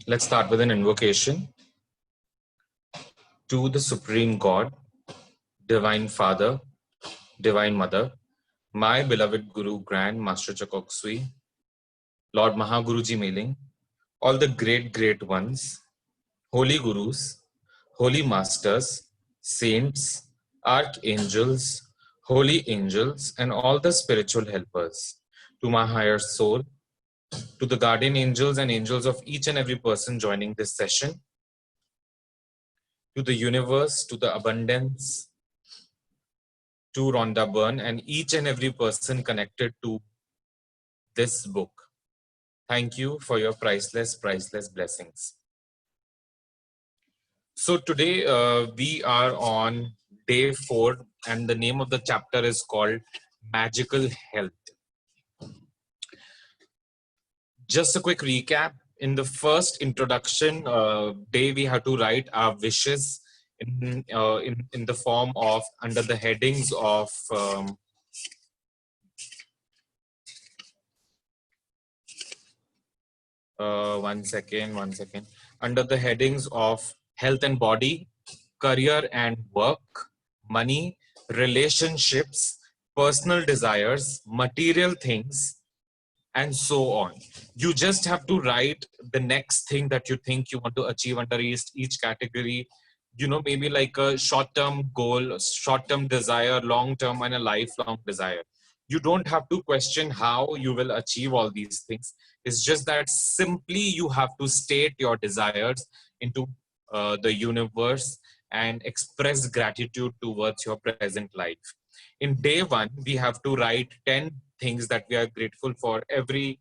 Let's start with an invocation to the Supreme God, Divine Father, Divine Mother, my beloved Guru Grand Master Chakoksui, Lord Mahaguruji Meling, all the great ones, holy gurus, holy masters, saints, archangels, holy angels, and all the spiritual helpers, to my higher soul, to the guardian angels and angels of each and every person joining this session, to the universe, to the abundance, to Rhonda Byrne, and each and every person connected to this book. Thank you for your priceless blessings. So today we are on day 4, and the name of the chapter is called Magical Health. Just a quick recap. In the first introduction day, we had to write our wishes in the form of under the headings of one second. Under the headings of health and body, career and work, money, relationships, personal desires, material things, and so on. You just have to write the next thing that you think you want to achieve under each category. You know, maybe like a short-term goal, short-term desire, long-term, and a lifelong desire. You don't have to question how you will achieve all these things. It's just that simply you have to state your desires into the universe and express gratitude towards your present life. In day 1, we have to write 10 things that we are grateful for every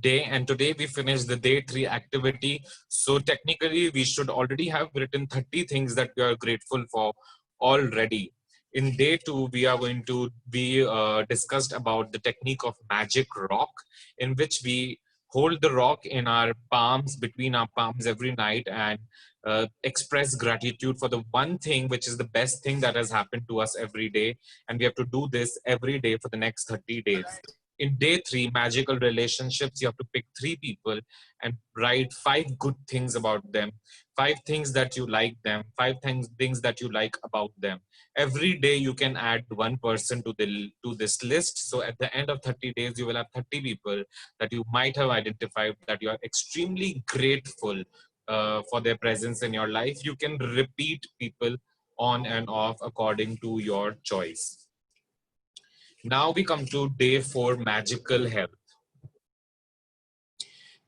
day, and today we finished the day 3 activity. So technically we should already have written 30 things that we are grateful for already. In day 2, we are going to be discussed about the technique of magic rock, in which we hold the rock in our palms, between our palms every night, and express gratitude for the one thing which is the best thing that has happened to us every day, and we have to do this every day for the next 30 days. In day 3, magical relationships, you have to pick 3 people and write 5 good things about them, 5 things that you like them, 5 things that you like about them. Every day you can add one person to this list. So at the end of 30 days, you will have 30 people that you might have identified that you are extremely grateful for their presence in your life. You can repeat people on and off according to your choice. Now we come to day 4, magical health.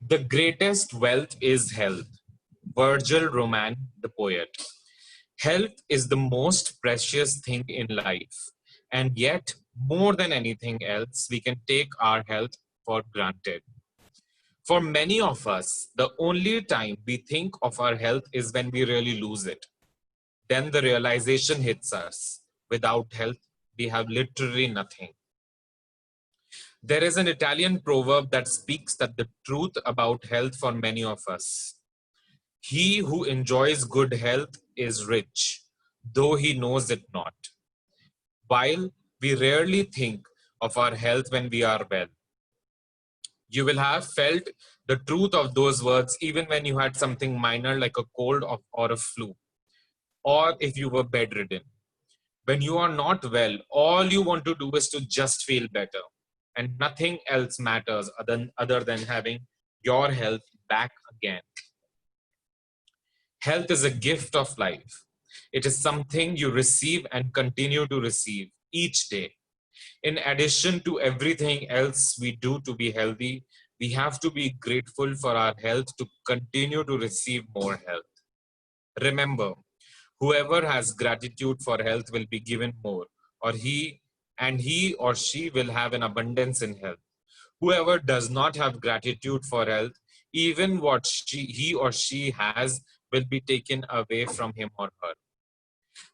The greatest wealth is health. Virgil Roman, the poet. Health is the most precious thing in life, and yet more than anything else, we can take our health for granted. For many of us, the only time we think of our health is when we really lose it. Then the realization hits us. Without health, we have literally nothing. There is an Italian proverb that speaks that the truth about health for many of us. He who enjoys good health is rich, though he knows it not. While we rarely think of our health when we are well. You will have felt the truth of those words even when you had something minor like a cold or a flu, or if you were bedridden. When you are not well, all you want to do is to just feel better, and nothing else matters other than having your health back again. Health is a gift of life. It is something you receive and continue to receive each day. In addition to everything else we do to be healthy, we have to be grateful for our health to continue to receive more health. Remember, whoever has gratitude for health will be given more, or he or she will have an abundance in health. Whoever does not have gratitude for health, even what he or she has will be taken away from him or her.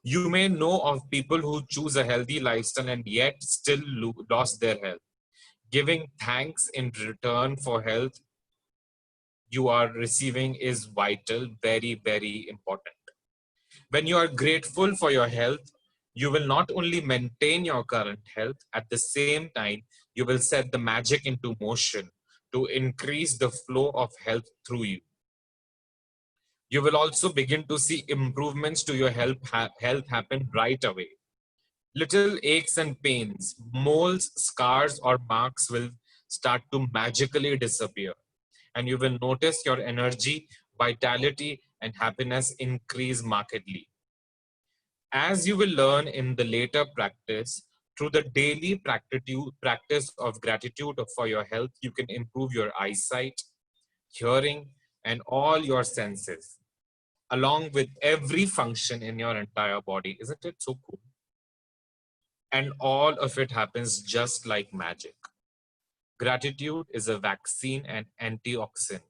You may know of people who choose a healthy lifestyle and yet still lost their health. Giving thanks in return for health you are receiving is vital, very, very important. When you are grateful for your health, you will not only maintain your current health, at the same time, you will set the magic into motion to increase the flow of health through you. You will also begin to see improvements to your health happen right away. Little aches and pains, moles, scars, or marks will start to magically disappear. And you will notice your energy, vitality, and happiness increase markedly. As you will learn in the later practice, through the daily practice of gratitude for your health, you can improve your eyesight, hearing, and all your senses, along with every function in your entire body. Isn't it so cool? And all of it happens just like magic. Gratitude is a vaccine and antioxidant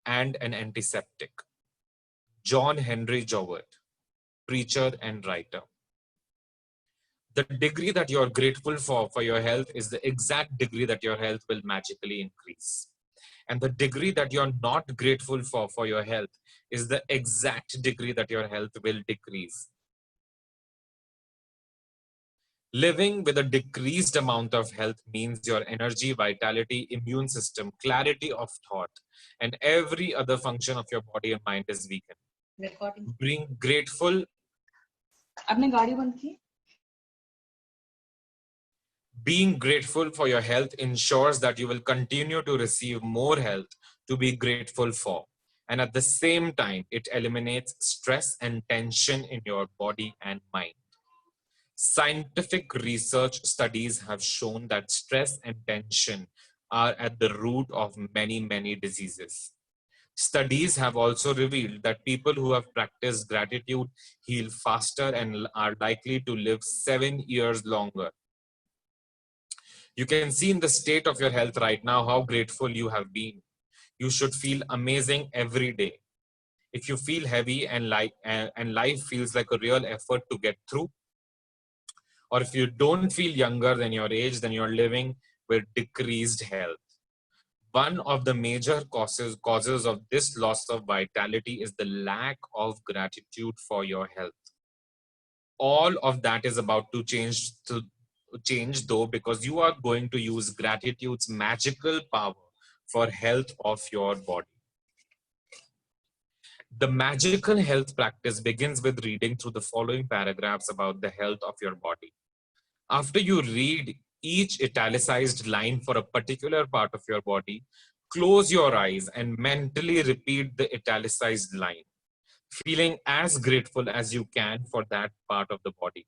and an antiseptic. John Henry Jowett, preacher and writer. The degree that you're grateful for your health is the exact degree that your health will magically increase. And the degree that you're not grateful for your health is the exact degree that your health will decrease. Living with a decreased amount of health means your energy, vitality, immune system, clarity of thought, and every other function of your body and mind is weakened. Being grateful. Being grateful for your health ensures that you will continue to receive more health to be grateful for. And at the same time, it eliminates stress and tension in your body and mind. Scientific research studies have shown that stress and tension are at the root of many, many diseases. Studies have also revealed that people who have practiced gratitude heal faster and are likely to live 7 years longer. You can see in the state of your health right now how grateful you have been. You should feel amazing every day. If you feel heavy and life feels like a real effort to get through, or if you don't feel younger than your age, then you're living with decreased health. One of the major causes of this loss of vitality is the lack of gratitude for your health. All of that is about to change though, because you are going to use gratitude's magical power for health of your body. The magical health practice begins with reading through the following paragraphs about the health of your body. After you read each italicized line for a particular part of your body, close your eyes and mentally repeat the italicized line, feeling as grateful as you can for that part of the body.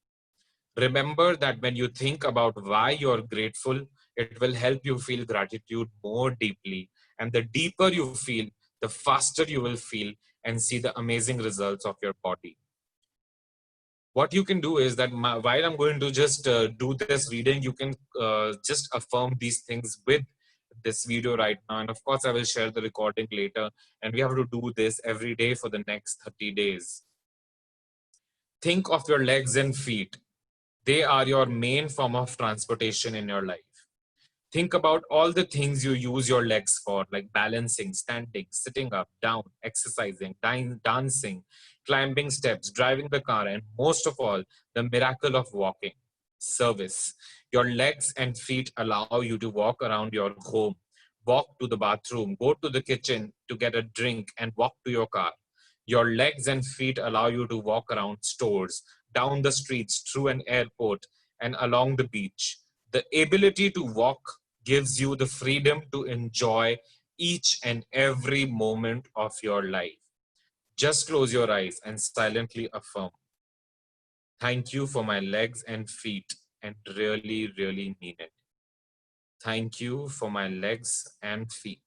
Remember that when you think about why you're grateful, it will help you feel gratitude more deeply. And the deeper you feel, the faster you will feel and see the amazing results of your body. What you can do is that while I'm going to just do this reading, you can just affirm these things with this video right now. And of course, I will share the recording later. And we have to do this every day for the next 30 days. Think of your legs and feet. They are your main form of transportation in your life. Think about all the things you use your legs for, like balancing, standing, sitting up, down, exercising, dancing, climbing steps, driving the car, and most of all, the miracle of walking. Service. Your legs and feet allow you to walk around your home, walk to the bathroom, go to the kitchen to get a drink, and walk to your car. Your legs and feet allow you to walk around stores, down the streets, through an airport, and along the beach. The ability to walk gives you the freedom to enjoy each and every moment of your life. Just close your eyes and silently affirm, thank you for my legs and feet, and really, really mean it. Thank you for my legs and feet.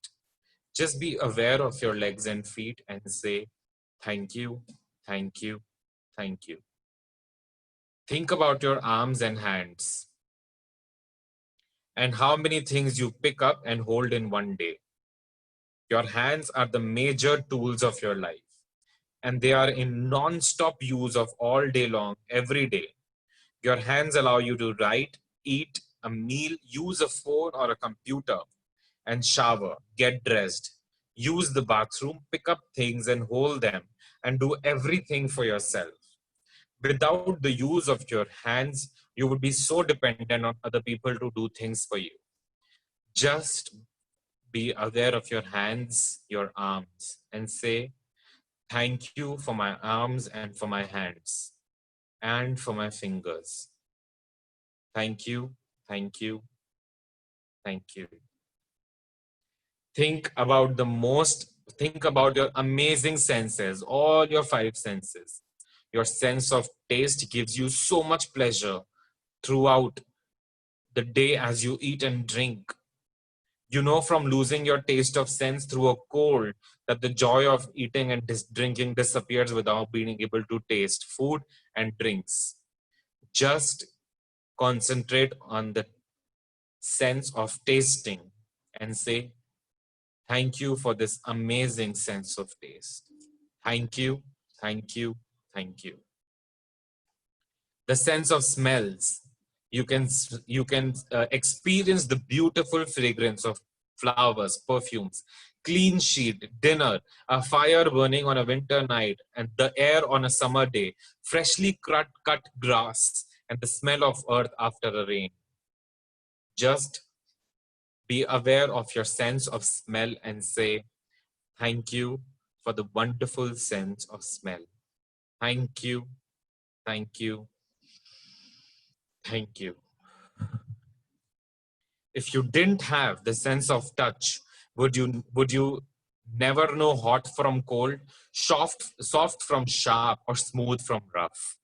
Just be aware of your legs and feet and say, thank you, thank you, thank you. Think about your arms and hands and how many things you pick up and hold in one day. Your hands are the major tools of your life, and they are in non-stop use of all day long, every day. Your hands allow you to write, eat a meal, use a phone or a computer, and shower, get dressed, use the bathroom, pick up things and hold them, and do everything for yourself. Without the use of your hands, you would be so dependent on other people to do things for you. Just be aware of your hands, your arms, and say, thank you for my arms and for my hands and for my fingers. Thank you, thank you, thank you. Think about think about your amazing senses, all your five senses. Your sense of taste gives you so much pleasure throughout the day as you eat and drink. You know from losing your taste of sense through a cold that the joy of eating and drinking disappears without being able to taste food and drinks. Just concentrate on the sense of tasting and say, thank you for this amazing sense of taste. Thank you, thank you, thank you. The sense of smells. You can experience the beautiful fragrance of flowers, perfumes, clean sheet, dinner, a fire burning on a winter night, and the air on a summer day, freshly cut grass, and the smell of earth after a rain. Just be aware of your sense of smell and say, thank you for the wonderful sense of smell. Thank you, thank you, thank you. If you didn't have the sense of touch, would you never know hot from cold, soft from sharp, or smooth from rough?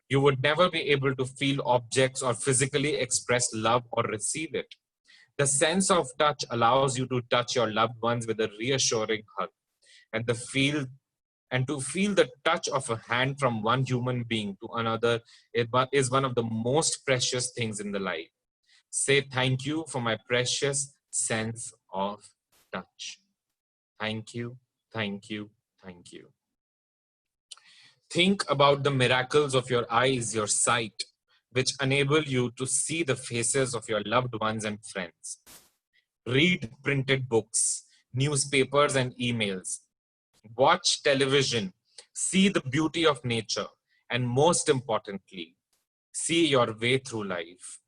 You would never be able to feel objects or physically express love or receive it. The sense of touch allows you to touch your loved ones with a reassuring hug, and to feel the touch of a hand from one human being to another is one of the most precious things in the life. Say thank you for my precious sense of touch. Thank you, thank you, thank you. Think about the miracles of your eyes, your sight, which enable you to see the faces of your loved ones and friends. Read printed books, newspapers, and emails. Watch television, see the beauty of nature, and most importantly, see your way through life.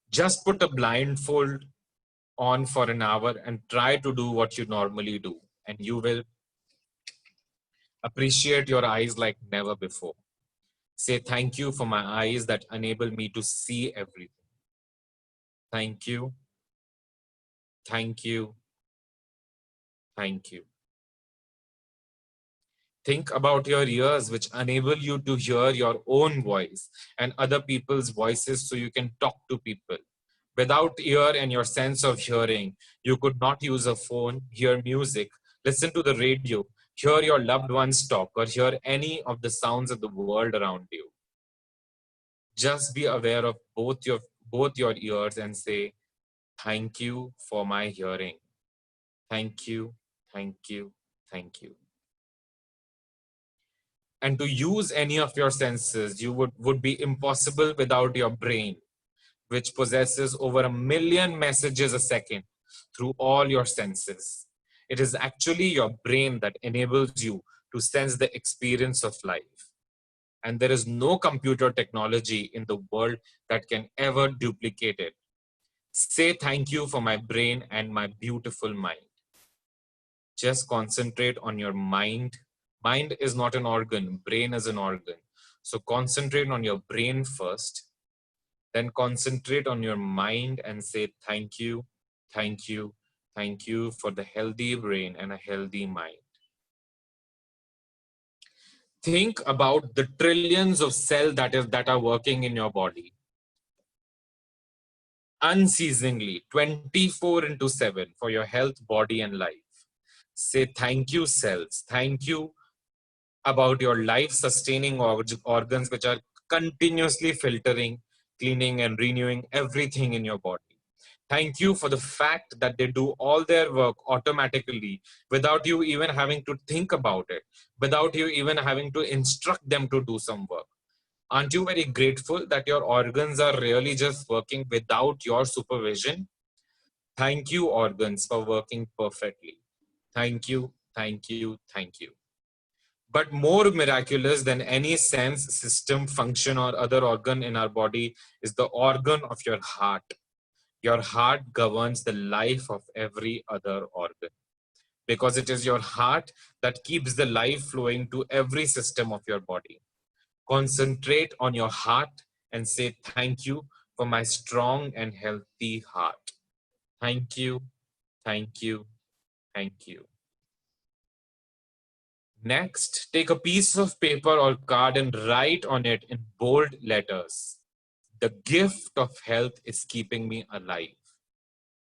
Just put a blindfold on for an hour and try to do what you normally do, and you will appreciate your eyes like never before. Say thank you for my eyes that enable me to see everything. Thank you, thank you, thank you. Think about your ears, which enable you to hear your own voice and other people's voices so you can talk to people. Without ear and your sense of hearing, you could not use a phone, hear music, listen to the radio, hear your loved ones talk, or hear any of the sounds of the world around you. Just be aware of both your ears and say, thank you for my hearing. Thank you, thank you, thank you. And to use any of your senses, you would be impossible without your brain, which possesses over 1 million messages a second through all your senses. It is actually your brain that enables you to sense the experience of life. And there is no computer technology in the world that can ever duplicate it. Say thank you for my brain and my beautiful mind. Just concentrate on your mind. Mind is not an organ, brain is an organ. So concentrate on your brain first, then concentrate on your mind and say thank you, thank you, thank you for the healthy brain and a healthy mind. Think about the trillions of cells that are working in your body unceasingly, 24 into 7 for your health, body, and life. Say thank you, cells. Thank you about your life-sustaining organs, which are continuously filtering, cleaning, and renewing everything in your body. Thank you for the fact that they do all their work automatically without you even having to think about it, without you even having to instruct them to do some work. Aren't you very grateful that your organs are really just working without your supervision? Thank you, organs, for working perfectly. Thank you, thank you, thank you. But more miraculous than any sense, system, function, or other organ in our body is the organ of your heart. Your heart governs the life of every other organ, because it is your heart that keeps the life flowing to every system of your body. Concentrate on your heart and say, thank you for my strong and healthy heart. Thank you, thank you, thank you. Next, take a piece of paper or card and write on it in bold letters, the gift of health is keeping me alive.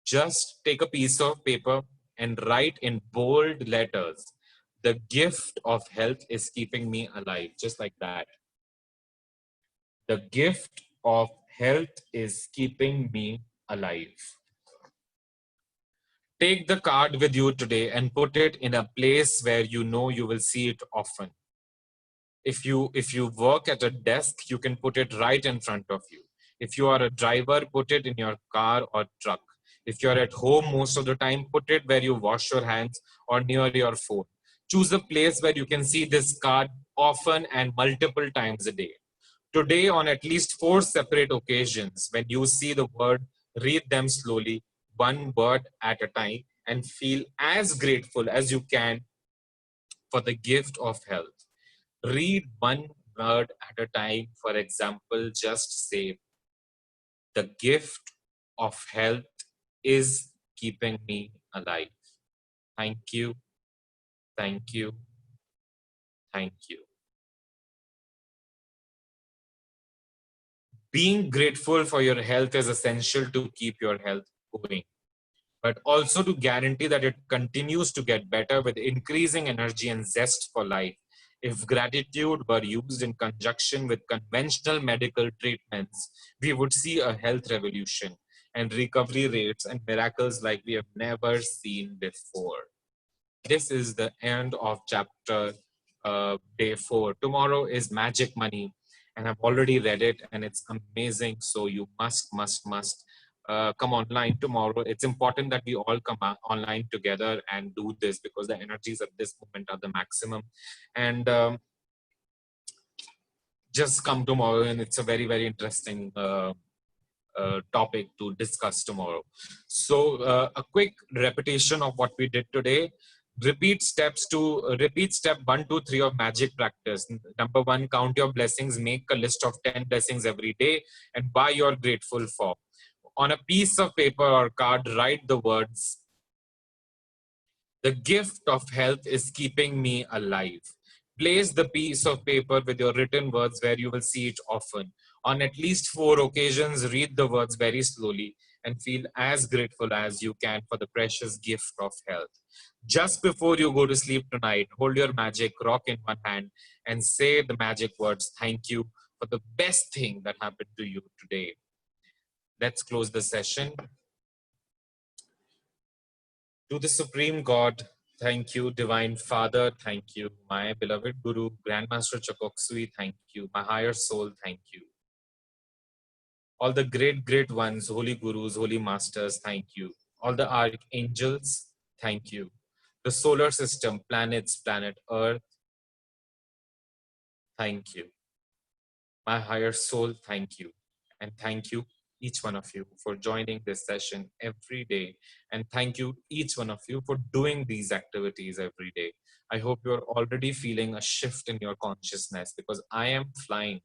Just take a piece of paper and write in bold letters, the gift of health is keeping me alive. Just like that. The gift of health is keeping me alive. Take the card with you today and put it in a place where you know you will see it often. If you work at a desk, you can put it right in front of you. If you are a driver, put it in your car or truck. If you're at home most of the time, put it where you wash your hands or near your phone. Choose a place where you can see this card often and multiple times a day. Today, on at least 4 separate occasions, when you see the word, read them slowly, one word at a time, and feel as grateful as you can for the gift of health. Read one word at a time. For example, just say, the gift of health is keeping me alive. Thank you, thank you, thank you. Being grateful for your health is essential to keep your health going, but also to guarantee that it continues to get better with increasing energy and zest for life. If gratitude were used in conjunction with conventional medical treatments, we would see a health revolution and recovery rates and miracles like we have never seen before. This is the end of chapter day 4. Tomorrow is Magic Money, and I've already read it, and it's amazing. So you must come online tomorrow. It's important that we all come online together and do this, because the energies at this moment are the maximum. And just come tomorrow, and it's a very interesting topic to discuss tomorrow. So a quick repetition of what we did today. Repeat step 1, 2, 3 of magic practice. Number 1, count your blessings. Make a list of 10 blessings every day and why you're grateful for. On a piece of paper or card, write the words, the gift of health is keeping me alive. Place the piece of paper with your written words where you will see it often. On at least 4 occasions, read the words very slowly and feel as grateful as you can for the precious gift of health. Just before you go to sleep tonight, hold your magic rock in one hand and say the magic words, thank you for the best thing that happened to you today. Let's close the session. To the Supreme God, thank you. Divine Father, thank you. My beloved Guru, Grandmaster Chakoksui, thank you. My higher soul, thank you. All the great ones, holy Gurus, holy Masters, thank you. All the archangels, thank you. The solar system, planets, planet Earth, thank you. My higher soul, thank you. And thank you, each one of you, for joining this session every day. And thank you, each one of you, for doing these activities every day. I hope you're already feeling a shift in your consciousness, because I am flying.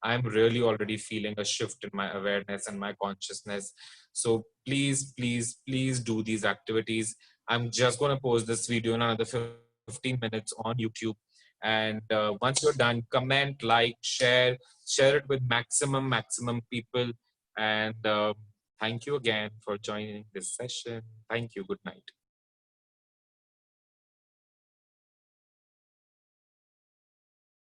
I'm really already feeling a shift in my awareness and my consciousness. So please do these activities. I'm just going to post this video in another 15 minutes on YouTube. And once you're done, comment, like, share it with maximum people. And thank you again for joining this session. Thank you. Good night.